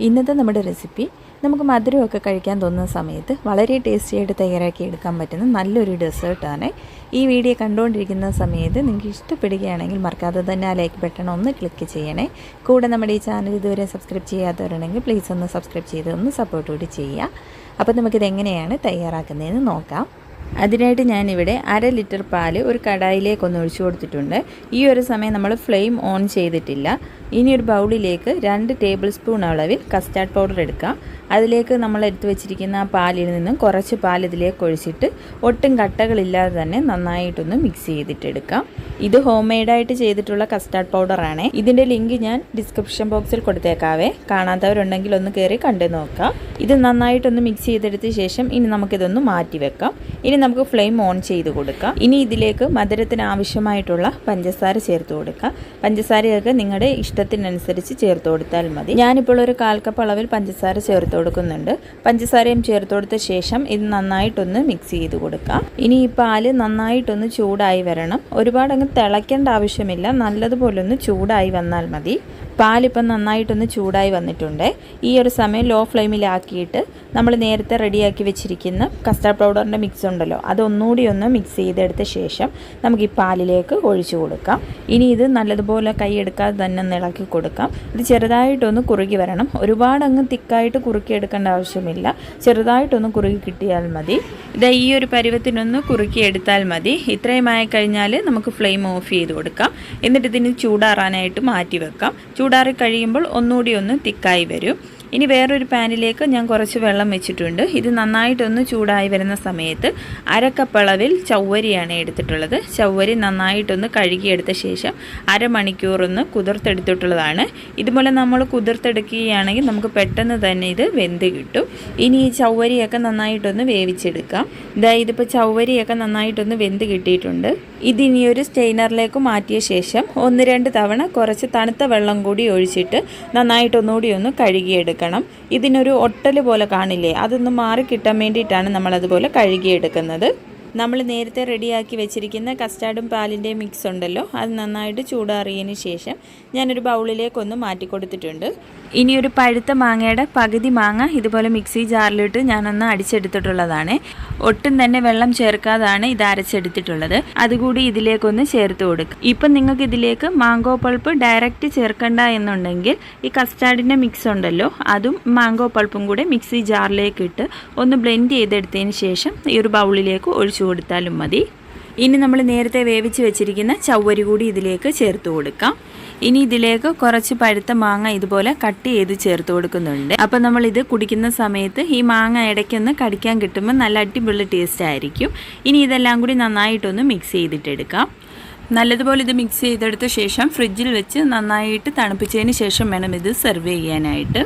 ഇന്നത്തെ നമ്മുടെ റെസിപ്പി നമുക്ക് മധുരമൊക്കെ കഴിക്കാൻ തോന്നുന്ന സമയത്ത് വളരെ ടേസ്റ്റി ആയിട്ട് തയ്യാറാക്കി എടുക്കാൻ പറ്റുന്ന നല്ലൊരു ഡെസേർട്ടാണ്. ഈ വീഡിയോ കണ്ടുകൊണ്ടിരിക്കുന്ന സമയത്ത് നിങ്ങൾക്ക് ഇഷ്ടപ്പെടുകയാണെങ്കിൽ മറക്കാതെ തന്നെ ആ ലൈക്ക് ബട്ടൺ ഒന്ന് ക്ലിക്ക് ചെയ്യണേ. കൂടെ നമ്മുടെ ഈ ചാനൽ ഇതുവരെ സബ്സ്ക്രൈബ് ചെയ്യാത്തവരുണ്ടെങ്കിൽ പ്ലീസ് ഒന്ന് സബ്സ്ക്രൈബ് ചെയ്ത് ഒന്ന് സപ്പോർട്ട് കൂടി ചെയ്യുക. അപ്പോൾ നമുക്കിത് എങ്ങനെയാണ് തയ്യാറാക്കുന്നതെന്ന് നോക്കാം. അതിനായിട്ട് ഞാനിവിടെ 1/2 ലിറ്റർ പാല് ഒരു കടായിലേക്കൊന്ന് ഒഴിച്ചു കൊടുത്തിട്ടുണ്ട്. ഈ ഒരു സമയം നമ്മൾ ഫ്ലെയിം ഓൺ ചെയ്തിട്ടില്ല. ഇനി ഒരു ബൗളിലേക്ക് 2 ടേബിൾ സ്പൂൺ അളവിൽ കസ്റ്റാർഡ് പൗഡർ എടുക്കാം. അതിലേക്ക് നമ്മൾ എടുത്തു വെച്ചിരിക്കുന്ന ആ പാലിൽ നിന്നും കുറച്ച് പാൽ ഇതിലേക്ക് ഒഴിച്ചിട്ട് ഒട്ടും കട്ടകളില്ലാതെ തന്നെ നന്നായിട്ടൊന്ന് മിക്സ് ചെയ്തിട്ടെടുക്കാം. ഇത് ഹോം മെയ്ഡായിട്ട് ചെയ്തിട്ടുള്ള കസ്റ്റാർഡ് പൗഡറാണ്. ഇതിൻ്റെ ലിങ്ക് ഞാൻ ഡിസ്ക്രിപ്ഷൻ ബോക്സിൽ കൊടുത്തേക്കാവേ. കാണാത്തവരുണ്ടെങ്കിൽ ഒന്ന് കയറി കണ്ടു നോക്കാം. ഇത് നന്നായിട്ടൊന്ന് മിക്സ് ചെയ്തെടുത്ത ശേഷം ഇനി നമുക്കിതൊന്ന് മാറ്റി വെക്കാം. ഇനി നമുക്ക് ഫ്ലെയിം ഓൺ ചെയ്ത് കൊടുക്കാം. ഇനി ഇതിലേക്ക് മധുരത്തിന് ആവശ്യമായിട്ടുള്ള പഞ്ചസാര ചേർത്ത് കൊടുക്കാം. പഞ്ചസാരയൊക്കെ നിങ്ങളുടെ ഇഷ്ടത്തിനനുസരിച്ച് ചേർത്ത് കൊടുത്താൽ മതി. ഞാനിപ്പോൾ ഒരു 1/4 കപ്പ് അളവിൽ പഞ്ചസാര ചേർത്ത് കൊടുക്കുന്നുണ്ട്. പഞ്ചസാരയും ചേർത്ത് കൊടുത്ത ശേഷം ഇത് നന്നായിട്ടൊന്ന് മിക്സ് ചെയ്ത് കൊടുക്കാം. ഇനി ഈ പാല് നന്നായിട്ടൊന്ന് ചൂടായി വരണം. ഒരുപാട് അങ്ങ് തിളയ്ക്കേണ്ട ആവശ്യമില്ല, നല്ലതുപോലെ ഒന്ന് ചൂടായി വന്നാൽ മതി. പാലിപ്പം നന്നായിട്ടൊന്ന് ചൂടായി വന്നിട്ടുണ്ട്. ഈ ഒരു സമയം ലോ ഫ്ലെയിമിലാക്കിയിട്ട് നമ്മൾ നേരത്തെ റെഡിയാക്കി വെച്ചിരിക്കുന്ന കസ്റ്റാർഡ് പൗഡറിൻ്റെ മിക്സ് ഉണ്ടല്ലോ, അതൊന്നുകൂടി ഒന്ന് മിക്സ് ചെയ്തെടുത്ത ശേഷം നമുക്ക് ഈ പാലിലേക്ക് ഒഴിച്ചു കൊടുക്കാം. ഇനി ഇത് നല്ലതുപോലെ കൈയെടുക്കാതെ തന്നെ ഒന്ന് ഇളക്കി കൊടുക്കാം. ഇത് ചെറുതായിട്ടൊന്ന് കുറുകി വരണം. ഒരുപാട് അങ്ങ് തിക്കായിട്ട് കുറുക്കിയെടുക്കേണ്ട ആവശ്യമില്ല, ചെറുതായിട്ടൊന്ന് കുറുകി കിട്ടിയാൽ മതി. ഇത് ഈ ഒരു പരുവത്തിനൊന്ന് കുറുക്കിയെടുത്താൽ മതി. ഇത്രയുമായി കഴിഞ്ഞാൽ നമുക്ക് ഫ്ലെയിം ഓഫ് ചെയ്ത് കൊടുക്കാം. എന്നിട്ട് ഇതിന് ചൂടാറാനായിട്ട് മാറ്റി വെക്കാം. ചൂടാറി കഴിയുമ്പോൾ ഒന്നുകൂടി ഒന്ന് തിക്കായി വരും. ഇനി വേറൊരു പാനിലേക്ക് ഞാൻ കുറച്ച് വെള്ളം വെച്ചിട്ടുണ്ട്. ഇത് നന്നായിട്ടൊന്ന് ചൂടായി വരുന്ന സമയത്ത് 1/2 കപ്പ് അളവിൽ ചവ്വരിയാണ് എടുത്തിട്ടുള്ളത്. ചവ്വരി നന്നായിട്ടൊന്ന് കഴുകിയെടുത്ത ശേഷം അരമണിക്കൂറൊന്ന് കുതിർത്തെടുത്തിട്ടുള്ളതാണ്. ഇതുപോലെ നമ്മൾ കുതിർത്തെടുക്കുകയാണെങ്കിൽ നമുക്ക് പെട്ടെന്ന് തന്നെ ഇത് വെന്ത് കിട്ടും. ഇനി ഈ ചവ്വരിയൊക്കെ നന്നായിട്ടൊന്ന് വേവിച്ചെടുക്കാം. ഇതിപ്പോൾ ചവ്വരിയൊക്കെ നന്നായിട്ടൊന്ന് വെന്ത് കിട്ടിയിട്ടുണ്ട്. ഇതിനി ഒരു സ്റ്റെയിനറിലേക്ക് മാറ്റിയ ശേഷം 1-2 തവണ കുറച്ച് തണുത്ത വെള്ളം കൂടി ഒഴിച്ചിട്ട് നന്നായിട്ടൊന്നുകൂടി ഒന്ന് കഴുകിയെടുക്കാം. ഇതിനൊരു ഒട്ടൽ പോലെ കാണില്ലേ, അതൊന്ന് മാറി കിട്ടാൻ വേണ്ടിയിട്ടാണ് നമ്മളതുപോലെ കഴുകിയെടുക്കുന്നത്. നമ്മൾ നേരത്തെ റെഡിയാക്കി വെച്ചിരിക്കുന്ന കസ്റ്റാർഡും പാലിൻ്റെ മിക്സ് ഉണ്ടല്ലോ, അത് നന്നായിട്ട് ചൂടാറിയതിന് ശേഷം ഞാനൊരു ബൗളിലേക്കൊന്ന് മാറ്റി കൊടുത്തിട്ടുണ്ട്. ഇനി ഒരു പഴുത്ത മാങ്ങയുടെ പകുതി മാങ്ങ ഇതുപോലെ മിക്സി ജാറിലിട്ട് ഞാനൊന്ന് അടിച്ചെടുത്തിട്ടുള്ളതാണ്. ഒട്ടും തന്നെ വെള്ളം ചേർക്കാതാണ് ഇത് അരച്ചെടുത്തിട്ടുള്ളത്. അതുകൂടി ഇതിലേക്കൊന്ന് ചേർത്ത് കൊടുക്കുക. ഇപ്പം നിങ്ങൾക്ക് ഇതിലേക്ക് മാംഗോ പൾപ്പ് ഡയറക്റ്റ് ചേർക്കണ്ട എന്നുണ്ടെങ്കിൽ ഈ കസ്റ്റാർഡിൻ്റെ മിക്സ് ഉണ്ടല്ലോ, അതും മാംഗോ പൾപ്പും കൂടെ മിക്സി ജാറിലേക്ക് ഇട്ട് ഒന്ന് ബ്ലെൻഡ് ചെയ്തെടുത്തതിന് ശേഷം ഈ ഒരു ബൗളിലേക്ക് ഒഴിച്ചു കൊടുത്താലും മതി. ഇനി നമ്മൾ നേരത്തെ വേവിച്ച് വെച്ചിരിക്കുന്ന ചവ്വരി കൂടി ഇതിലേക്ക് ചേർത്ത് കൊടുക്കാം. ഇനി ഇതിലേക്ക് കുറച്ച് പഴുത്ത മാങ്ങ ഇതുപോലെ കട്ട് ചെയ്ത് ചേർത്ത് കൊടുക്കുന്നുണ്ട്. അപ്പോൾ നമ്മളിത് കുടിക്കുന്ന സമയത്ത് ഈ മാങ്ങ ഇടയ്ക്കൊന്ന് കടിക്കാൻ കിട്ടുമ്പോൾ നല്ല അടിപൊളി ടേസ്റ്റ് ആയിരിക്കും. ഇനി ഇതെല്ലാം കൂടി നന്നായിട്ടൊന്ന് മിക്സ് ചെയ്തിട്ടെടുക്കാം. നല്ലതുപോലെ ഇത് മിക്സ് ചെയ്തെടുത്ത ശേഷം ഫ്രിഡ്ജിൽ വെച്ച് നന്നായിട്ട് തണുപ്പിച്ചതിന് ശേഷം വേണം ഇത് സെർവ് ചെയ്യാനായിട്ട്.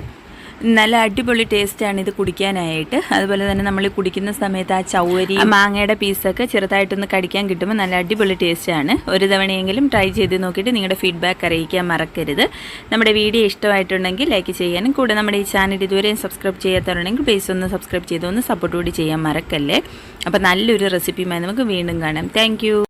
നല്ല അടിപൊളി ടേസ്റ്റാണ് ഇത് കുടിക്കാനായിട്ട്. അതുപോലെ തന്നെ നമ്മൾ കുടിക്കുന്ന സമയത്ത് ആ ചവ്വരി മാങ്ങയുടെ പീസൊക്കെ ചെറുതായിട്ടൊന്ന് കടിക്കാൻ കിട്ടുമ്പോൾ നല്ല അടിപൊളി ടേസ്റ്റാണ്. ഒരു തവണയെങ്കിലും ട്രൈ ചെയ്ത് നോക്കിയിട്ട് നിങ്ങളുടെ ഫീഡ്ബാക്ക് അറിയിക്കാൻ മറക്കരുത്. നമ്മുടെ വീഡിയോ ഇഷ്ടമായിട്ടുണ്ടെങ്കിൽ ലൈക്ക് ചെയ്യാനും കൂടെ നമ്മുടെ ഈ ചാനൽ ഇതുവരെയും സബ്സ്ക്രൈബ് ചെയ്യാത്തവരുണ്ടെങ്കിൽ പ്ലീസ് ഒന്ന് സബ്സ്ക്രൈബ് ചെയ്ത് ഒന്ന് സപ്പോർട്ട് കൂടി ചെയ്യാൻ മറക്കല്ലേ. അപ്പോൾ നല്ലൊരു റെസിപ്പിയുമായി നമുക്ക് വീണ്ടും കാണാം. താങ്ക്